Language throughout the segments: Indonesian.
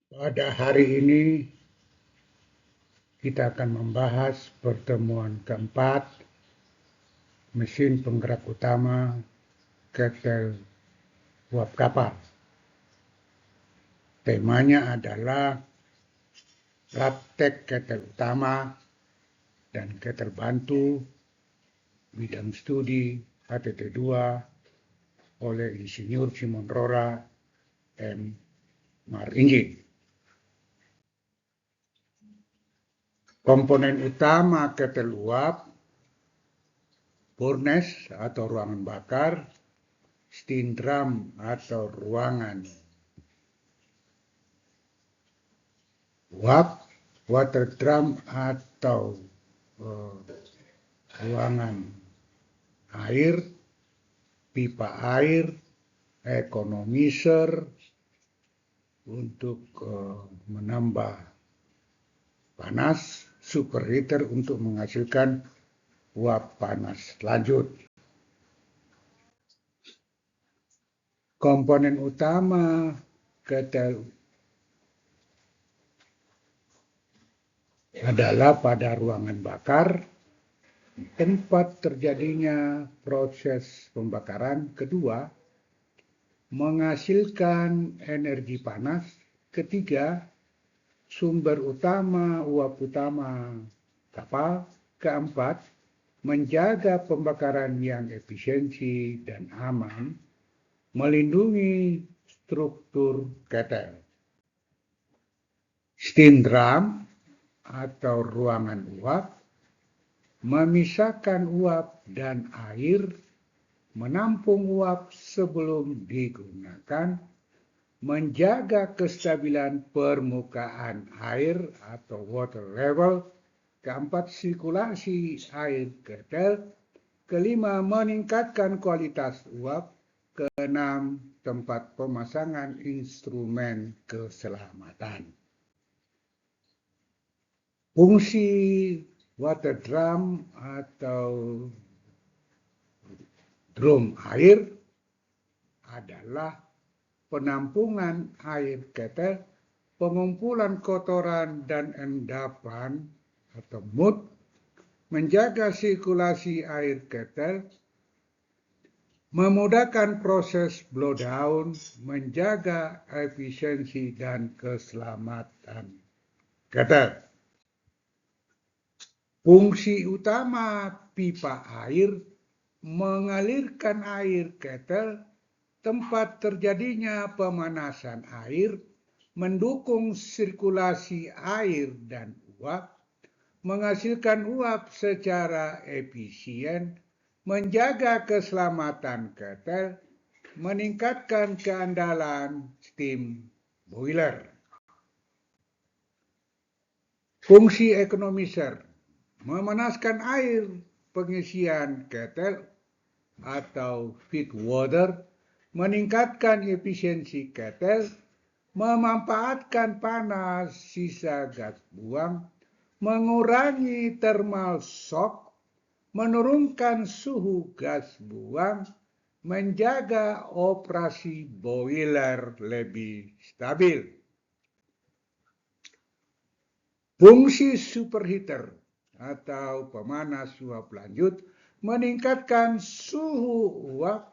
Pada hari ini kita akan membahas pertemuan keempat mesin penggerak utama ketel uap kapal. Temanya adalah praktek ketel utama dan ketel bantu bidang studi HTT2 oleh Insinyur Simon Rora M. Maringi. Komponen utama ketel uap, furnace atau ruangan bakar, steam drum atau ruangan uap, water drum atau ruangan air, pipa air, economizer untuk menambah panas, superheater untuk menghasilkan uap panas lanjut. Komponen utama ketel adalah pada ruangan bakar, tempat terjadinya proses pembakaran. Kedua, menghasilkan energi panas. Ketiga, sumber utama uap utama kapal. Keempat, menjaga pembakaran yang efisiensi dan aman, melindungi struktur ketel. Steam drum atau ruangan uap memisahkan uap dan air, menampung uap sebelum digunakan, menjaga kestabilan permukaan air atau water level. Keempat, sirkulasi air ketel. Kelima, meningkatkan kualitas uap. Keenam, tempat pemasangan instrumen keselamatan. Fungsi water drum atau drum air adalah penampungan air ketel, pengumpulan kotoran dan endapan atau mood, menjaga sirkulasi air ketel, memudahkan proses blowdown, menjaga efisiensi dan keselamatan ketel. Fungsi utama pipa air, mengalirkan air ketel, tempat terjadinya pemanasan air, mendukung sirkulasi air dan uap, menghasilkan uap secara efisien, menjaga keselamatan ketel, meningkatkan keandalan steam boiler. Fungsi economizer, memanaskan air pengisian ketel atau feed water, meningkatkan efisiensi ketel, memanfaatkan panas sisa gas buang, mengurangi thermal shock, menurunkan suhu gas buang, menjaga operasi boiler lebih stabil. Fungsi superheater atau pemanas uap lanjut, meningkatkan suhu uap,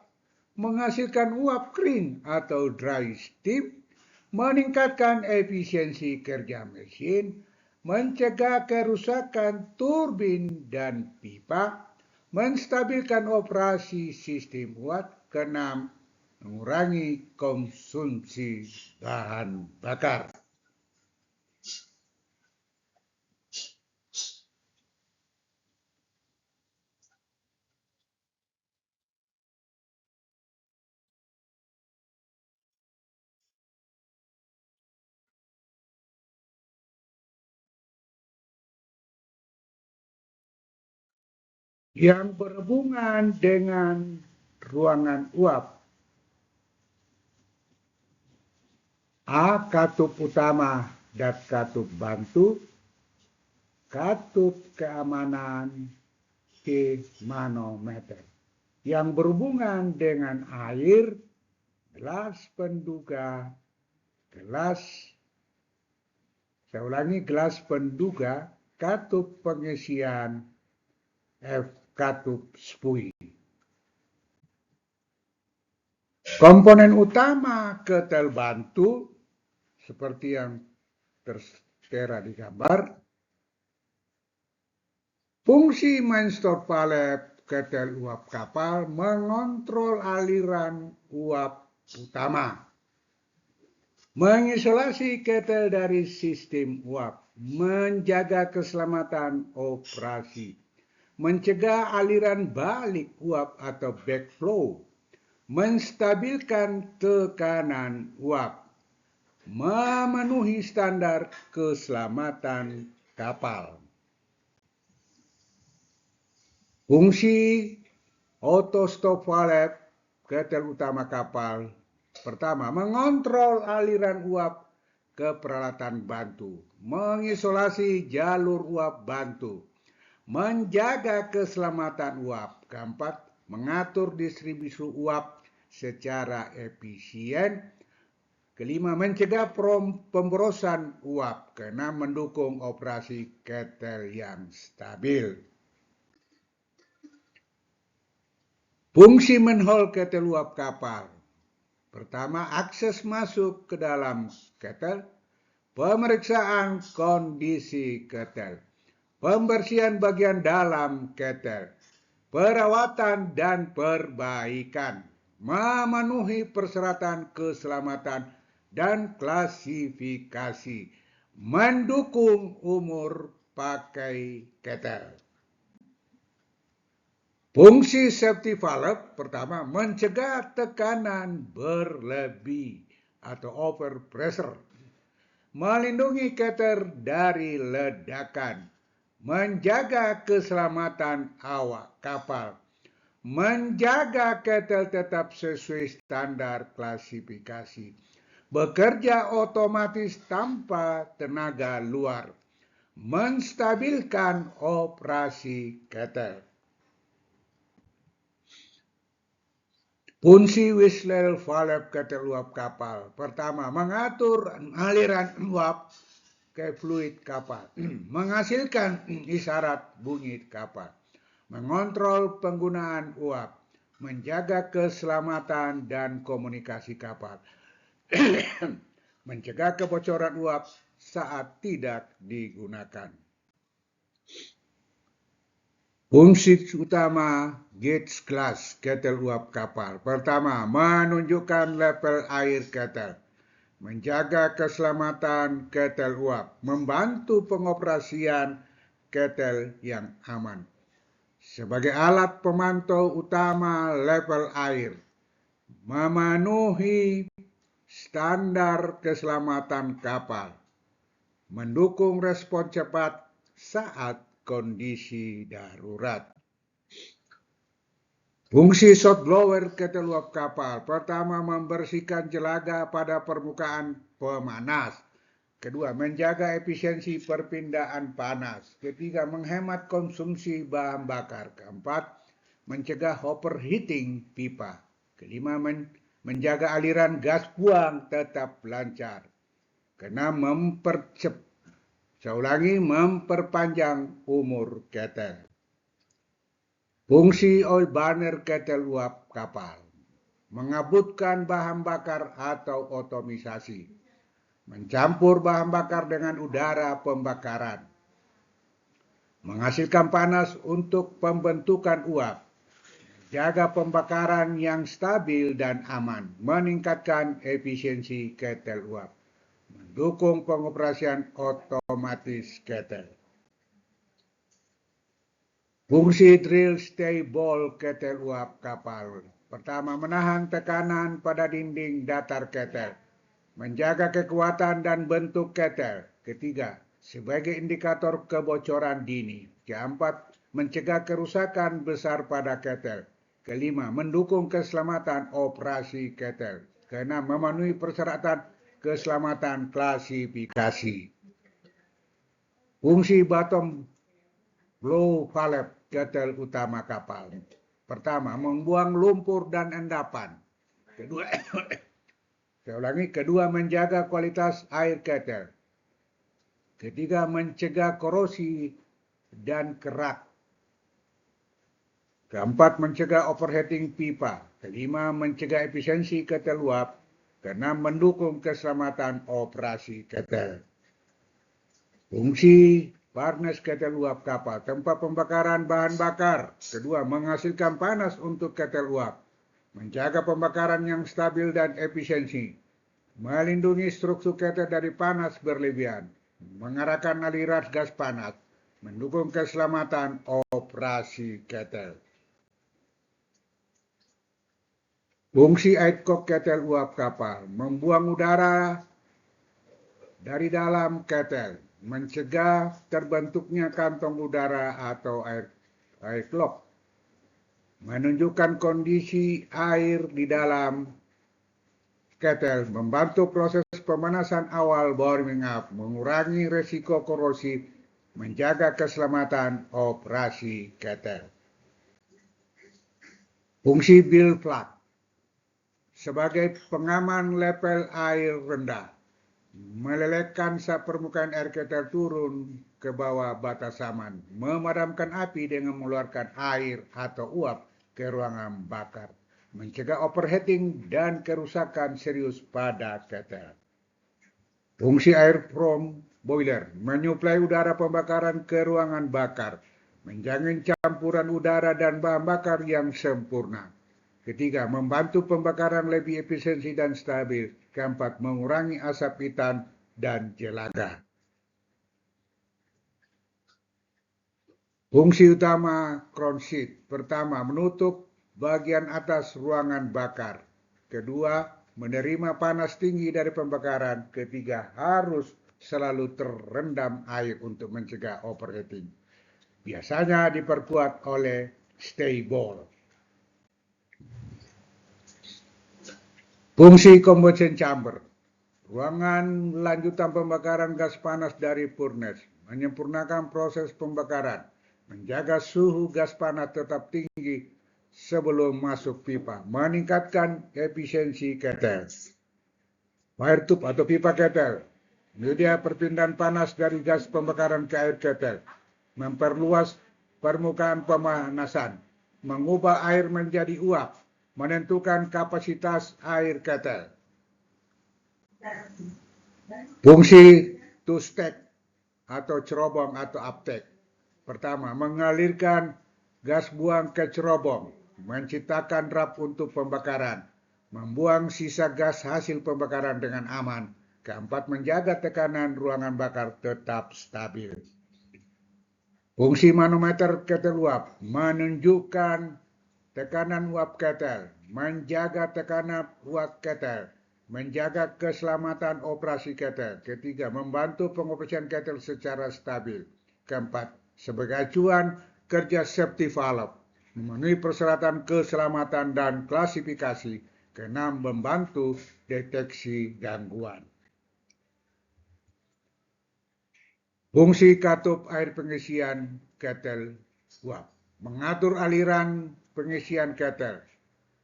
menghasilkan uap kering atau dry steam, meningkatkan efisiensi kerja mesin, mencegah kerusakan turbin dan pipa, menstabilkan operasi sistem uap. Keenam, mengurangi konsumsi bahan bakar. Yang berhubungan dengan ruangan uap. A. Katup utama dan katup bantu. Katup keamanan K. manometer. Yang berhubungan dengan air, gelas penduga, gelas Saya ulangi, gelas penduga, katup pengisian, F katup spui. Komponen utama ketel bantu seperti yang tertera di gambar. Fungsi main stop valve ketel uap kapal mengontrol aliran uap utama, mengisolasi ketel dari sistem uap, menjaga keselamatan operasi, mencegah aliran balik uap atau backflow, menstabilkan tekanan uap, memenuhi standar keselamatan kapal. Fungsi auto stop valve ketel utama kapal. Pertama, mengontrol aliran uap ke peralatan bantu, mengisolasi jalur uap bantu, menjaga keselamatan uap. Keempat, mengatur distribusi uap secara efisien. Kelima, mencegah pemborosan uap. Keenam, mendukung operasi ketel yang stabil. Fungsi manhole ketel uap kapal. Pertama, akses masuk ke dalam ketel, pemeriksaan kondisi ketel, pembersihan bagian dalam ketel, perawatan dan perbaikan, memenuhi persyaratan keselamatan dan klasifikasi, mendukung umur pakai ketel. Fungsi safety valve pertama, mencegah tekanan berlebih atau overpressure, melindungi ketel dari ledakan, menjaga keselamatan awak kapal, menjaga ketel tetap sesuai standar klasifikasi, bekerja otomatis tanpa tenaga luar, menstabilkan operasi ketel. Fungsi whistle valve ketel uap kapal. Pertama, mengatur aliran uap ke fluid kapal, menghasilkan isyarat bunyi kapal, mengontrol penggunaan uap, menjaga keselamatan dan komunikasi kapal, mencegah kebocoran uap saat tidak digunakan. Fungsi utama gauge glass ketel uap kapal. Pertama, menunjukkan level air ketel, menjaga keselamatan ketel uap, membantu pengoperasian ketel yang aman. Sebagai alat pemantau utama level air, memenuhi standar keselamatan kapal, mendukung respon cepat saat kondisi darurat. Fungsi shot blower ketel uap kapal. Pertama, membersihkan jelaga pada permukaan pemanas. Kedua, menjaga efisiensi perpindahan panas. Ketiga, menghemat konsumsi bahan bakar. Keempat, mencegah overheating pipa. Kelima, menjaga aliran gas buang tetap lancar. Keenam, memperpanjang umur ketel. Fungsi oil burner ketel uap kapal. Mengabutkan bahan bakar atau otomisasi. Mencampur bahan bakar dengan udara pembakaran. Menghasilkan panas untuk pembentukan uap. Jaga pembakaran yang stabil dan aman. Meningkatkan efisiensi ketel uap. Mendukung pengoperasian otomatis ketel. Fungsi drill stay ball ketel uap kapal. Pertama, menahan tekanan pada dinding datar ketel, menjaga kekuatan dan bentuk ketel. Ketiga, sebagai indikator kebocoran dini. Keempat, mencegah kerusakan besar pada ketel. Kelima, mendukung keselamatan operasi ketel. Keenam, memenuhi persyaratan keselamatan klasifikasi. Fungsi bottom blow valve ketel utama kapal. Pertama, membuang lumpur dan endapan. Kedua, menjaga kualitas air ketel. Ketiga, mencegah korosi dan kerak. Keempat, mencegah overheating pipa. Kelima, mencegah efisiensi ketel uap. Keenam, mendukung keselamatan operasi ketel. Fungsi furnace ketel uap kapal, tempat pembakaran bahan bakar. Kedua, menghasilkan panas untuk ketel uap. Menjaga pembakaran yang stabil dan efisiensi. Melindungi struktur ketel dari panas berlebihan. Mengarahkan aliran gas panas. Mendukung keselamatan operasi ketel. Fungsi air kok ketel uap kapal, membuang udara dari dalam ketel, mencegah terbentuknya kantong udara atau air lock, menunjukkan kondisi air di dalam ketel, membantu proses pemanasan awal warming up, mengurangi resiko korosi, menjaga keselamatan operasi ketel. Fungsi bill plug sebagai pengaman level air rendah, melelehkan saat permukaan air ketel turun ke bawah batas aman, memadamkan api dengan mengeluarkan air atau uap ke ruangan bakar, mencegah overheating dan kerusakan serius pada ketel. Fungsi air from boiler, menyuplai udara pembakaran ke ruangan bakar, menjamin campuran udara dan bahan bakar yang sempurna. Ketiga, membantu pembakaran lebih efisiensi dan stabil. Keempat, mengurangi asap hitam dan jelaga. Fungsi utama crown sheet. Pertama, menutup bagian atas ruangan bakar. Kedua, menerima panas tinggi dari pembakaran. Ketiga, harus selalu terendam air untuk mencegah overheating. Biasanya diperkuat oleh stay ball. Fungsi combustion chamber, ruangan lanjutan pembakaran gas panas dari furnace, menyempurnakan proses pembakaran, menjaga suhu gas panas tetap tinggi sebelum masuk pipa, meningkatkan efisiensi ketel. Fire tube atau pipa ketel, media perpindahan panas dari gas pembakaran ke air ketel, memperluas permukaan pemanasan, mengubah air menjadi uap, menentukan kapasitas air ketel. Fungsi two stack atau cerobong atau uptake. Pertama, mengalirkan gas buang ke cerobong, menciptakan drap untuk pembakaran, membuang sisa gas hasil pembakaran dengan aman. Keempat, menjaga tekanan ruangan bakar tetap stabil. Fungsi manometer ketel uap, menunjukkan tekanan uap ketel, menjaga tekanan uap ketel, menjaga keselamatan operasi ketel. Ketiga, membantu pengoperasian ketel secara stabil. Keempat, sebagai acuan kerja safety valve, memenuhi persyaratan keselamatan dan klasifikasi. Keenam, membantu deteksi gangguan. Fungsi katup air pengisian ketel uap, mengatur aliran pengisian ketel,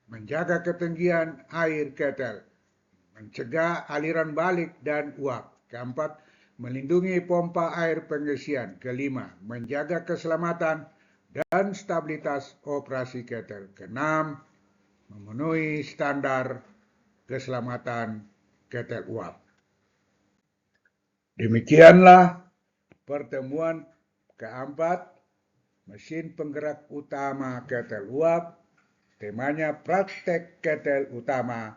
menjaga ketinggian air ketel, mencegah aliran balik dan uap. Keempat, melindungi pompa air pengisian. Kelima, menjaga keselamatan dan stabilitas operasi ketel. Keenam, memenuhi standar keselamatan ketel uap. Demikianlah pertemuan keempat, mesin penggerak utama ketel uap. Temanya praktek ketel utama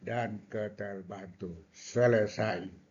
dan ketel bantu. Selesai.